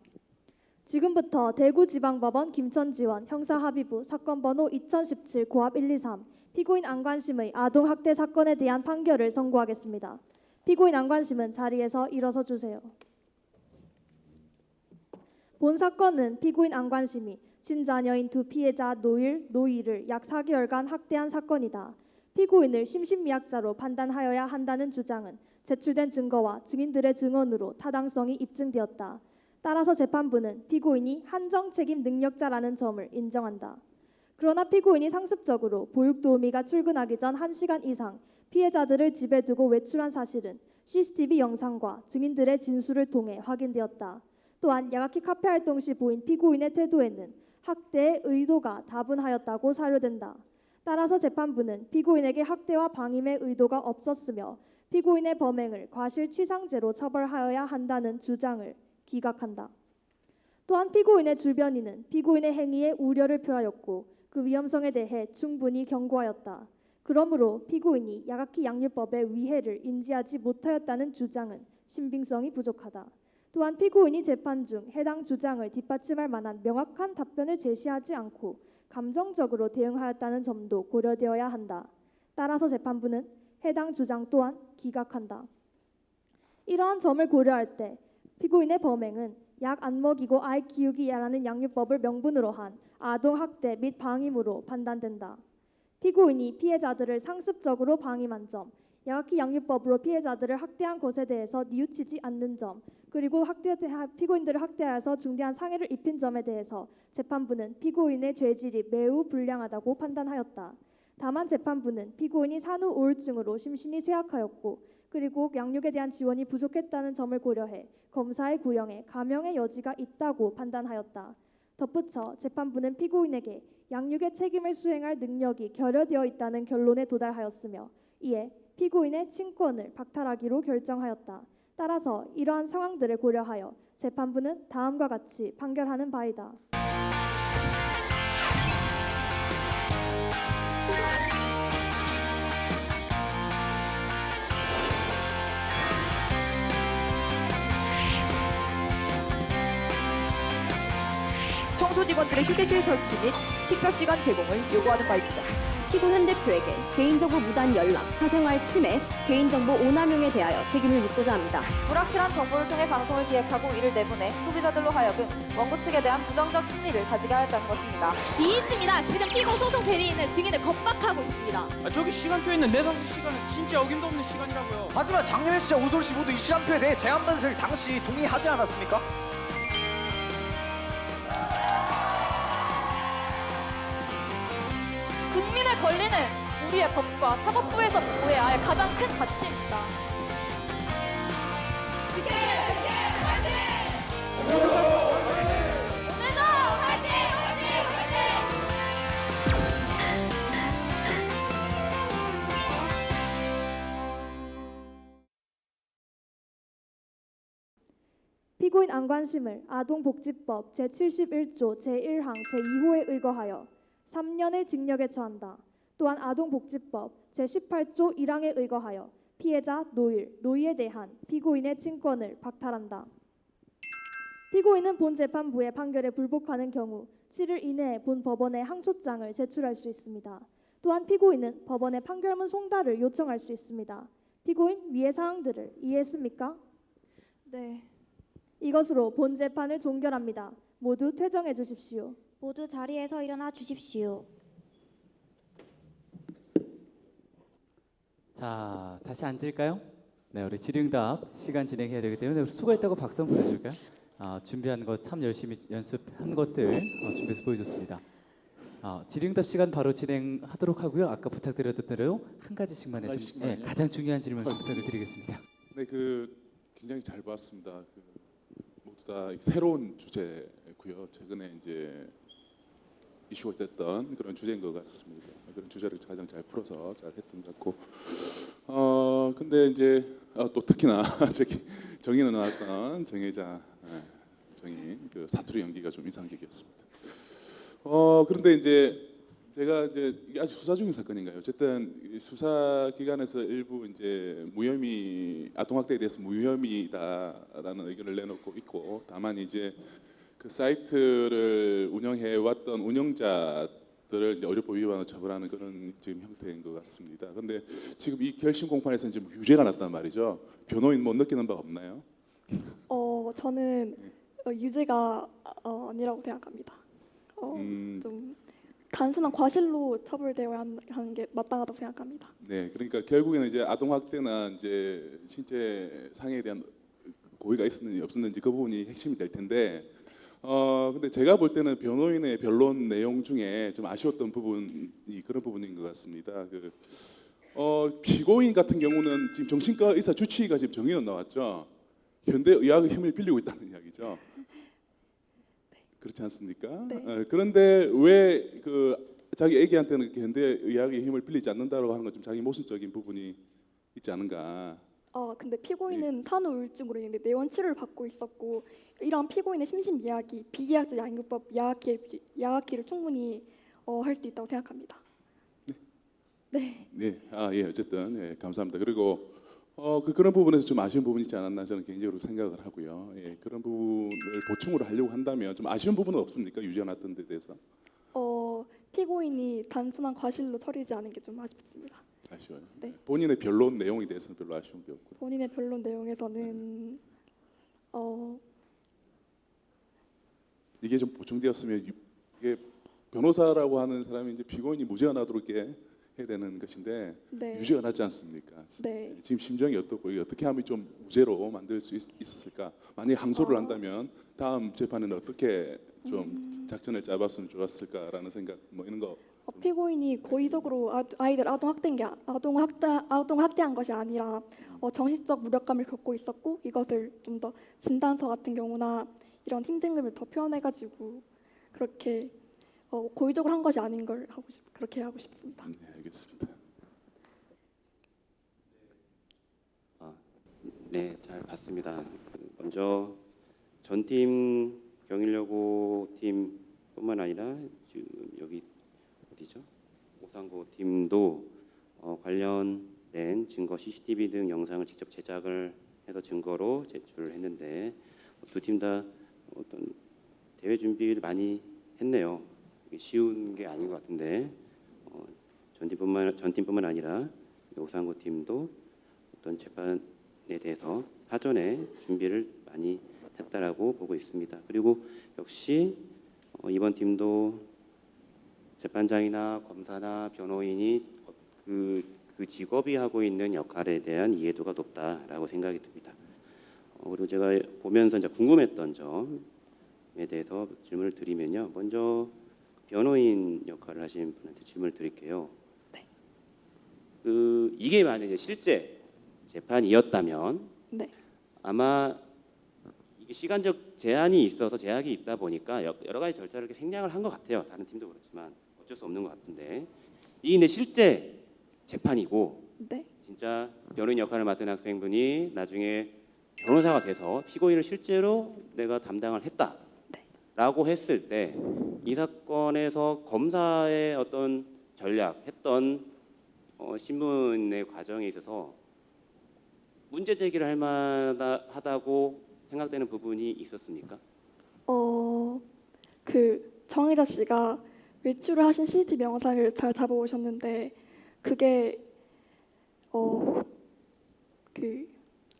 지금부터 대구지방법원 김천지원 형사합의부 사건 번호 2017 고합 123 피고인 안관심의 아동학대 사건에 대한 판결을 선고하겠습니다. 피고인 안관심은 자리에서 일어서 주세요. 본 사건은 피고인 안관심이 친자녀인 두 피해자 노이를 약 4개월간 학대한 사건이다. 피고인을 심신미약자로 판단하여야 한다는 주장은 제출된 증거와 증인들의 증언으로 타당성이 입증되었다. 따라서 재판부는 피고인이 한정책임 능력자라는 점을 인정한다. 그러나 피고인이 상습적으로 보육도우미가 출근하기 전 1시간 이상 피해자들을 집에 두고 외출한 사실은 CCTV 영상과 증인들의 진술을 통해 확인되었다. 또한 야가키 카페 활동 시 보인 피고인의 태도에는 학대의 의도가 다분하였다고 사료된다. 따라서 재판부는 피고인에게 학대와 방임의 의도가 없었으며 피고인의 범행을 과실치상죄로 처벌하여야 한다는 주장을 기각한다. 또한 피고인의 주변인은 피고인의 행위에 우려를 표하였고 그 위험성에 대해 충분히 경고하였다. 그러므로 피고인이 야가키 양육법의 위해를 인지하지 못하였다는 주장은 신빙성이 부족하다. 또한 피고인이 재판 중 해당 주장을 뒷받침할 만한 명확한 답변을 제시하지 않고 감정적으로 대응하였다는 점도 고려되어야 한다. 따라서 재판부는 해당 주장 또한 기각한다. 이러한 점을 고려할 때 피고인의 범행은 약 안 먹이고 아이 키우기라는 양육법을 명분으로 한 아동학대 및 방임으로 판단된다. 피고인이 피해자들을 상습적으로 방임한 점, 야가키 양육법으로 피해자들을 학대한 것에 대해서 뉘우치지 않는 점, 그리고 피고인들을 학대하여서 중대한 상해를 입힌 점에 대해서 재판부는 피고인의 죄질이 매우 불량하다고 판단하였다. 다만 재판부는 피고인이 산후 우울증으로 심신이 쇠약하였고 그리고 양육에 대한 지원이 부족했다는 점을 고려해 검사의 구형에 감형의 여지가 있다고 판단하였다. 덧붙여 재판부는 피고인에게 양육의 책임을 수행할 능력이 결여되어 있다는 결론에 도달하였으며 이에 피고인의 친권을 박탈하기로 결정하였다. 따라서 이러한 상황들을 고려하여 재판부는 다음과 같이 판결하는 바이다. 청소 직원들의 휴게실 설치 및 식사 시간 제공을 요구하는 바입니다. 피고현 대표에게 개인정보 무단 연락, 사생활 침해, 개인정보 오남용에 대하여 책임을 묻고자 합니다. 불확실한 정보를 통해 방송을 기획하고 이를 내보내 소비자들로 하여금 원고 측에 대한 부정적 심리를 가지게 하였다는 것입니다. 있습니다. 지금 피고 소송 대리인은 증인을 겁박하고 있습니다. 저기 시간표에 있는 내사수 시간은 진짜 어김도 없는 시간이라고요. 하지만 장례면 씨와 오솔 씨 모두 이 시간표에 대해 제한받을 당시 동의하지 않았습니까? 국민의 권리는 우리의 법과 사법부에서 보호해야 할 가장 큰 가치입니다. 오늘도 화이팅! 피고인 안관심을 아동복지법 제71조 제1항 제2호에 의거하여 3년의 징역에 처한다. 또한 아동복지법 제18조 1항에 의거하여 피해자 노이에 대한 피고인의 친권을 박탈한다. 피고인은 본 재판부의 판결에 불복하는 경우 7일 이내에 본 법원에 항소장을 제출할 수 있습니다. 또한 피고인은 법원에 판결문 송달을 요청할 수 있습니다. 피고인 위의 사항들을 이해했습니까? 네. 이것으로 본 재판을 종결합니다. 모두 퇴정해 주십시오. 모두 자리에서 일어나 주십시오. 자, 다시 앉을까요? 네, 우리 질의응답 시간 진행해야 되기 때문에 우리 수고했다고 박수 한번 보내줄까요? 준비한 것 참 열심히 연습한 것들 준비해서 보여줬습니다. 질의응답 시간 바로 진행하도록 하고요. 아까 부탁드렸던 대로 한 가지씩만 해서 가장 중요한 질문 부탁을 드리겠습니다. 네, 굉장히 잘 봤습니다. 모두 다 새로운 주제고요. 최근에 이제 이슈가 됐던 그런 주제인 것 같습니다. 그런 주제를 가장 잘 풀어서 잘 했던 것 같고, 근데 이제 또 특히나 저기 정의는 나왔던 정혜자 정의 그 사투리 연기가 좀 인상적이었습니다. 그런데 이제 제가 이제 이게 아직 수사 중인 사건인가요? 어쨌든 수사 기관에서 일부 이제 무혐의 아동학대에 대해서 무혐의다라는 의견을 내놓고 있고, 다만 이제 그 사이트를 운영해 왔던 운영자들을 이제 의료법 위반으로 처벌하는 그런 지금 형태인 것 같습니다. 그런데 지금 이 결심 공판에서 이제 유죄가 났단 말이죠. 변호인 뭐 느끼는 바 없나요? 저는 유죄가 아니라고 생각합니다. 좀 단순한 과실로 처벌되어야 하는 게 마땅하다고 생각합니다. 네, 그러니까 결국에는 이제 아동학대나 이제 신체 상해에 대한 고의가 있었는지 없었는지 그 부분이 핵심이 될 텐데, 근데 제가 볼 때는 변호인의 변론 내용 중에 좀 아쉬웠던 부분이 그런 부분인 것 같습니다. 피고인 같은 경우는 지금 정신과 의사 주치의가 지금 정의원 나왔죠. 현대 의학의 힘을 빌리고 있다는 이야기죠. 그렇지 않습니까? 네. 그런데 왜 자기 애기한테는 현대 의학의 힘을 빌리지 않는다고 하는 건 좀 자기 모순적인 부분이 있지 않은가? 근데 피고인은 산후 우울증으로 인해 내원 치료를 받고 있었고, 이러한 피고인의 심신 미약이 비계약자 양육법 야학기를 충분히 할 수 있다고 생각합니다. 네. 네, 예, 어쨌든 예, 감사합니다. 그리고 그런 부분에서 좀 아쉬운 부분이 있지 않았나 저는 개인적으로 생각을 하고요. 예, 그런 부분을 보충으로 하려고 한다면 좀 아쉬운 부분은 없습니까? 유죄가 났던 데 대해서? 피고인이 단순한 과실로 처리하지 않은 게 좀 아쉽습니다. 아쉬워요. 네. 본인의 변론 내용에 대해서는 별로 아쉬운 게 없고. 본인의 변론 내용에서는 이게 좀 보충되었으면 이게 변호사라고 하는 사람이 이제 피고인이 무죄가 나도록 이렇게 해야 되는 것인데 네. 유죄가 나지 않습니까? 네. 지금 심정이 어떻고 이게 어떻게 하면 좀 무죄로 만들 수 있었을까? 만약 항소를 한다면 다음 재판에는 어떻게 좀 작전을 짜봤으면 좋았을까라는 생각 뭐 이런 거. 피고인이 고의적으로 아이들 아동학대한 것이 아니라 정신적 무력감을 겪고 있었고, 이것을 좀 더 진단서 같은 경우나 이런 힘든 점을 더 표현해가지고 그렇게 고의적으로 한 것이 아닌 걸 그렇게 하고 싶습니다. 네, 알겠습니다. 네, 잘 봤습니다. 먼저 전팀 경일여고 팀뿐만 아니라 지금 여기 어디죠? 오상고 팀도 관련된 증거 CCTV 등 영상을 직접 제작을 해서 증거로 제출을 했는데 두 팀 다 어떤 대회 준비를 많이 했네요. 이게 쉬운 게 아닌 것 같은데 전팀뿐만 아니라 오상고 팀도 어떤 재판에 대해서 사전에 준비를 많이 했다라고 보고 있습니다. 그리고 역시 이번 팀도 재판장이나 검사나 변호인이 그 직업이 하고 있는 역할에 대한 이해도가 높다라고 생각이 듭니다. 그리고 제가 보면서 이제 궁금했던 점에 대해서 질문을 드리면요. 먼저 변호인 역할을 하신 분한테 질문을 드릴게요. 이게 만약에 실제 재판이었다면 아마 이게 시간적 제한이 있어서 제약이 있다 보니까 여러 가지 절차를 이렇게 생략을 한 것 같아요. 다른 팀도 그렇지만 어쩔 수 없는 것 같은데 이게 근데 실제 재판이고 진짜 변호인 역할을 맡은 학생분이 나중에 변호사가 돼서 피고인을 실제로 내가 담당을 했다라고 했을 때 이 사건에서 검사의 어떤 전략, 했던 신문의 과정에 있어서 문제 제기를 할 만하다고 생각되는 부분이 있었습니까? 정의자 씨가 외출을 하신 CCTV 영상을 잘 잡아오셨는데 그게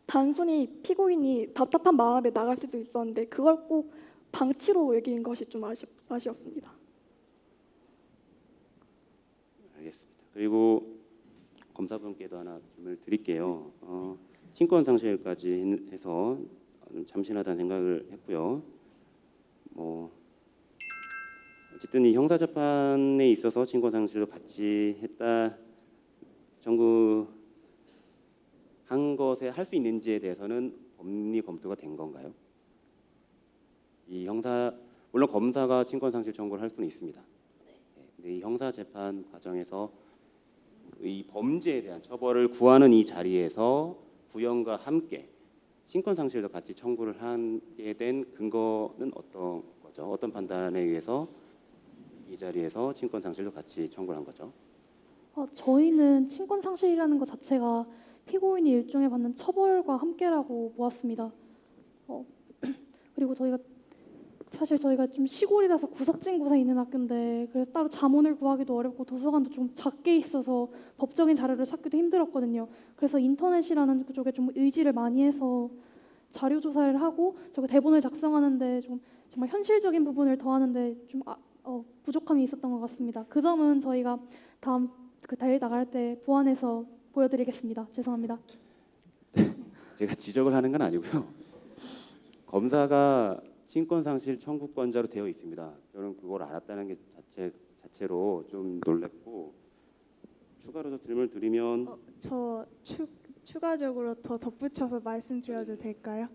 단순히 피고인이 답답한 마음에 나갈 수도 있었는데 그걸 꼭 방치로 여긴 것이 좀 아쉬웠습니다. 알겠습니다. 그리고 검사분께도 하나 질문을 드릴게요. 친권 상실까지 해서 참신하다는 생각을 했고요. 어쨌든 이 형사 재판에 있어서 친권 상실도 같이 했다 청구한 것에 할 수 있는지에 대해서는 법리 검토가 된 건가요? 이 물론 검사가 친권 상실 청구를 할 수는 있습니다. 근데 이 형사 재판 과정에서 이 범죄에 대한 처벌을 구하는 이 자리에서 구형과 함께 친권 상실도 같이 청구를 하게 된 근거는 어떤 거죠? 어떤 판단에 의해서 이 자리에서 친권 상실도 같이 청구를 한 거죠? 저희는 친권 상실이라는 것 자체가 피고인이 일종의 받는 처벌과 함께라고 보았습니다. 그리고 저희가 좀 시골이라서 구석진 곳에 있는 학교인데 그래서 따로 자문을 구하기도 어렵고 도서관도 좀 작게 있어서 법적인 자료를 찾기도 힘들었거든요. 그래서 인터넷이라는 쪽에 좀 의지를 많이 해서 자료 조사를 하고 저희 대본을 작성하는데 좀 정말 현실적인 부분을 더하는데 좀 부족함이 있었던 것 같습니다. 그 점은 저희가 다음 대회 나갈 때 보완해서 보여드리겠습니다. 죄송합니다. 제가 지적을 하는 건 아니고요. 검사가 친권 상실 청구권자로 되어 있습니다. 저는 그걸 알았다는 게 자체로 좀 놀랐고 추가로 질문을 드리면 저 추가적으로 더 덧붙여서 말씀드려도 될까요?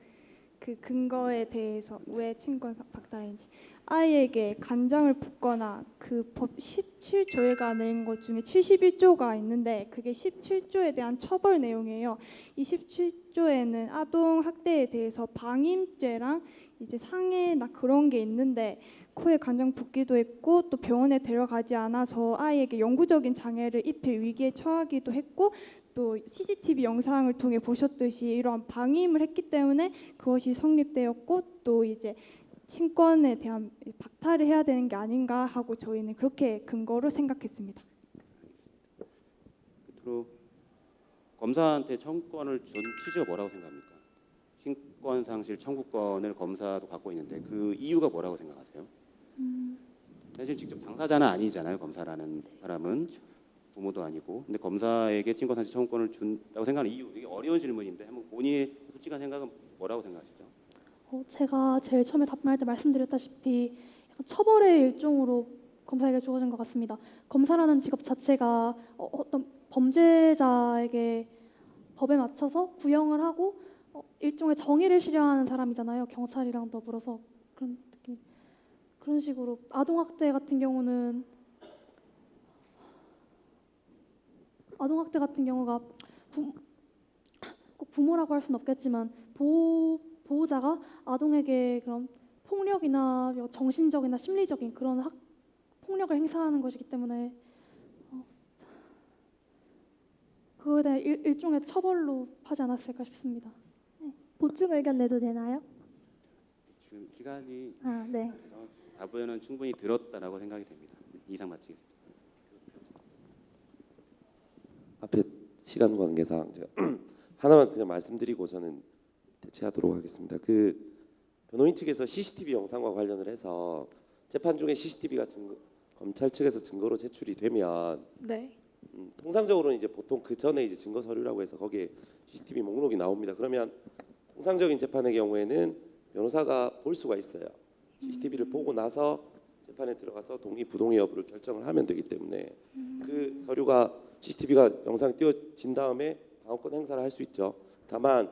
그 근거에 대해서 왜 친권 박탈인지 아이에게 간장을 붓거나 그 법 17조에가 내린 것 중에 71조가 있는데 그게 17조에 대한 처벌 내용이에요. 이 17조에는 아동 학대에 대해서 방임죄랑 이제 상해나 그런 게 있는데 코에 간장 붓기도 했고 또 병원에 데려가지 않아서 아이에게 영구적인 장애를 입힐 위기에 처하기도 했고 또 CCTV 영상을 통해 보셨듯이 이러한 방임을 했기 때문에 그것이 성립되었고 또 이제 친권에 대한 박탈을 해야 되는 게 아닌가 하고 저희는 그렇게 근거로 생각했습니다. 끝으로 검사한테 청구권을 준 취지가 뭐라고 생각합니까? 친권 상실 청구권을 검사도 갖고 있는데 그 이유가 뭐라고 생각하세요? 사실 직접 당사자는 아니잖아요. 검사라는 사람은 부모도 아니고. 근데 검사에게 친권 상실 청구권을 준다고 생각하는 이유, 이게 어려운 질문인데 한번 본인의 솔직한 생각은 뭐라고 생각하시죠? 제가 제일 처음에 답변할 때 말씀드렸다시피 약간 처벌의 일종으로 검사에게 주어진 것 같습니다. 검사라는 직업 자체가 어떤 범죄자에게 법에 맞춰서 구형을 하고 일종의 정의를 실현하는 사람이잖아요. 경찰이랑 더불어서 그런 느낌. 그런 식으로 아동학대 같은 경우가 꼭 부모라고 할 수는 없겠지만 보호자가 아동에게 그런 폭력이나 정신적이나 심리적인 그런 폭력을 행사하는 것이기 때문에 그거에 대한 일종의 처벌로 하지 않았을까 싶습니다. 보충 의견 내도 되나요? 지금 시간이 네. 답변은 충분히 들었다라고 생각이 됩니다. 이상 마치겠습니다. 앞에 시간 관계상 제가 하나만 그냥 말씀드리고 저는 대체하도록 하겠습니다. 그 변호인 측에서 CCTV 영상과 관련을 해서 재판 중에 CCTV가 검찰 측에서 증거로 제출이 되면 네. 통상적으로는 이제 보통 그 전에 이제 증거 서류라고 해서 거기에 CCTV 목록이 나옵니다. 그러면 통상적인 재판의 경우에는 변호사가 볼 수가 있어요. CCTV를 보고 나서 재판에 들어가서 동의 부동의 여부를 결정을 하면 되기 때문에 그 서류가 CCTV가 영상이 띄워진 다음에 방어권 행사를 할 수 있죠. 다만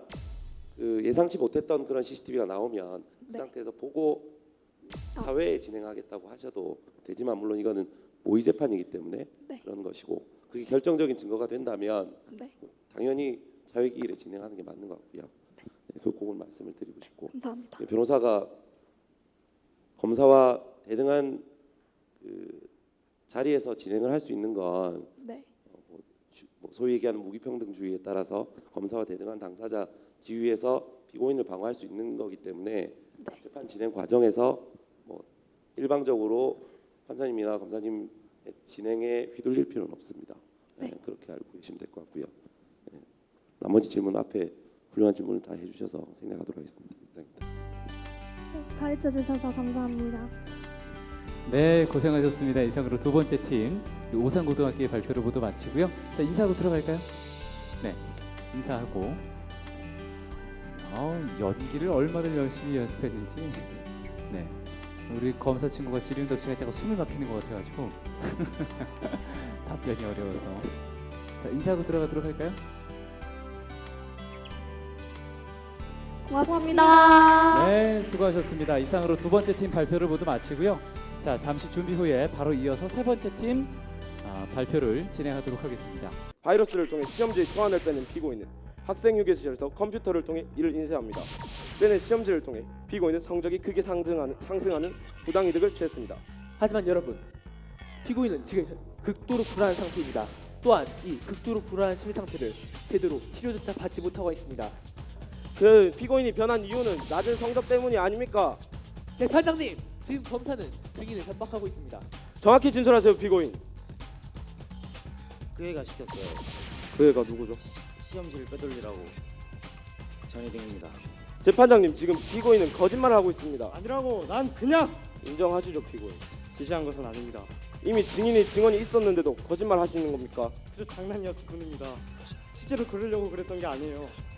그 예상치 못했던 그런 CCTV가 나오면 그 상태에서 보고 사회에 진행하겠다고 하셔도 되지만 물론 이거는 모의 재판이기 때문에 그런 것이고 그게 결정적인 증거가 된다면 당연히 자유기일에 진행하는 게 맞는 것 같고요. 그걸 말씀을 드리고 싶고 감사합니다. 변호사가 검사와 대등한 그 자리에서 진행을 할 수 있는 건 소위 얘기하는 무기평등주의에 따라서 검사와 대등한 당사자 지위에서 피고인을 방어할 수 있는 거기 때문에 재판 진행 과정에서 뭐 일방적으로 판사님이나 검사님 진행에 휘둘릴 필요는 없습니다. 그렇게 알고 계시면 될 것 같고요. 나머지 질문 앞에 훌륭한 질문을 다 해주셔서 생략하도록 하겠습니다. 감사합니다. 가르쳐 주셔서 감사합니다. 네, 고생하셨습니다. 이상으로 두 번째 팀 오산고등학교의 발표를 모두 마치고요. 자, 인사하고 들어갈까요? 네, 인사하고 연기를 얼마나 열심히 연습했는지. 네, 우리 검사 친구가 질의응답 시간에 자꾸 숨이 막히는 것 같아가지고 답변이 어려워서. 자, 인사하고 들어가도록 할까요? 고맙습니다. 네, 수고하셨습니다. 이상으로 두 번째 팀 발표를 모두 마치고요. 자, 잠시 준비 후에 바로 이어서 세 번째 팀 발표를 진행하도록 하겠습니다. 바이러스를 통해 시험지의 초안을 빼낸 피고인은 학생 휴게실에서 컴퓨터를 통해 이를 인쇄합니다. 빼낸 시험지를 통해 피고인은 성적이 크게 상승하는 부당이득을 취했습니다. 하지만 여러분, 피고인은 지금 극도로 불안한 상태입니다. 또한 이 극도로 불안한 심리 상태를 제대로 치료조차 받지 못하고 있습니다. 그 피고인이 변한 이유는 낮은 성적 때문이 아닙니까? 재판장님, 지금 검사는 증인을 협박하고 있습니다. 정확히 진술하세요, 피고인. 그 애가 시켰어요. 그 애가 누구죠? 시험지를 빼돌리라고. 전혜등입니다. 재판장님, 지금 피고인은 거짓말을 하고 있습니다. 아니라고. 난 그냥 인정하시죠, 피고인. 지시한 것은 아닙니다. 이미 증언이 있었는데도 거짓말 하시는 겁니까? 그저 장난이었을 뿐입니다. 실제로 그러려고 그랬던 게 아니에요.